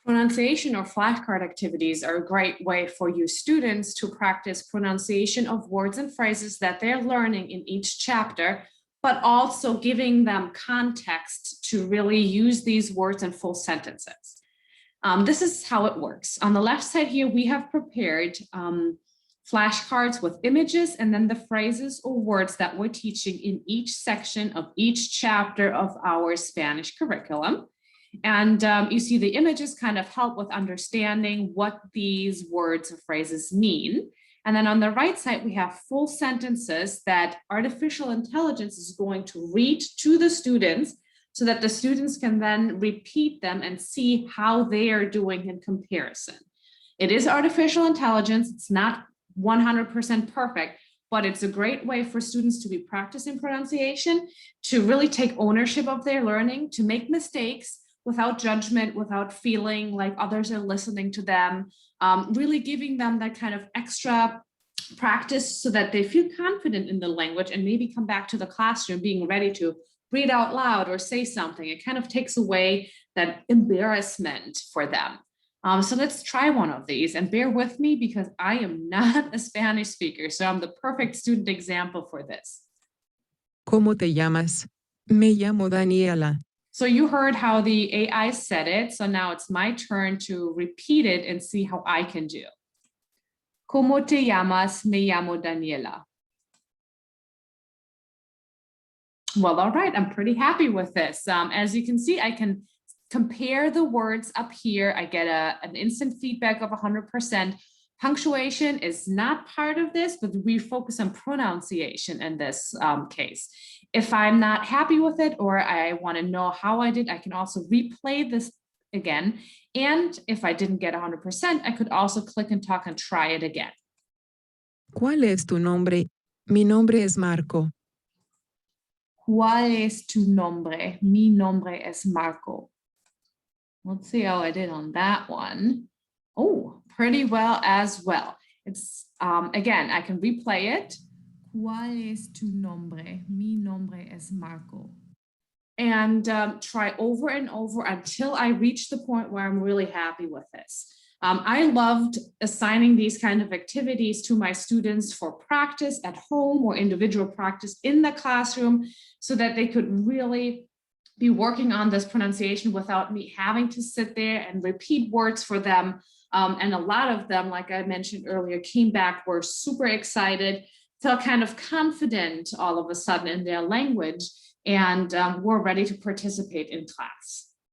Pronunciation or flashcard activities are a great way for you students to practice pronunciation of words and phrases that they're learning in each chapter, but also giving them context to really use these words in full sentences. This is how it works. On the left side here, we have prepared flashcards with images and then the phrases or words that we're teaching in each section of each chapter of our Spanish curriculum. And you see the images kind of help with understanding what these words or phrases mean. And then on the right side, we have full sentences that artificial intelligence is going to read to the students so that the students can then repeat them and see how they are doing in comparison. It is artificial intelligence. It's not 100% perfect, but it's a great way for students to be practicing pronunciation, to really take ownership of their learning, to make mistakes without judgment, without feeling like others are listening to them, really giving them that kind of extra practice so that they feel confident in the language and maybe come back to the classroom being ready to read out loud or say something. It kind of takes away that embarrassment for them. So let's try one of these and bear with me because I am not a Spanish speaker, so I'm the perfect student example for this. ¿Cómo te llamas? Me llamo Daniela. So you heard how the AI said it, so now it's my turn to repeat it and see how I can do. ¿Cómo te llamas? Me llamo Daniela. Well, all right, I'm pretty happy with this. As you can see, I can compare the words up here. I get an instant feedback of 100%. Punctuation is not part of this, but we focus on pronunciation in this case. If I'm not happy with it or I want to know how I did, I can also replay this again. And if I didn't get 100%, I could also click and talk and try it again. ¿Cuál es tu nombre? Mi nombre es Marco. ¿Cuál es tu nombre? Mi nombre es Marco. Let's see how I did on that one. Oh, pretty well as well. It's, again, I can replay it. ¿Cuál es tu nombre? Mi nombre es Marco. And try over and over until I reach the point where I'm really happy with this. I loved assigning these kind of activities to my students for practice at home or individual practice in the classroom so that they could really be working on this pronunciation without me having to sit there and repeat words for them. And a lot of them, like I mentioned earlier, came back, were super excited, felt kind of confident all of a sudden in their language, and were ready to participate in class.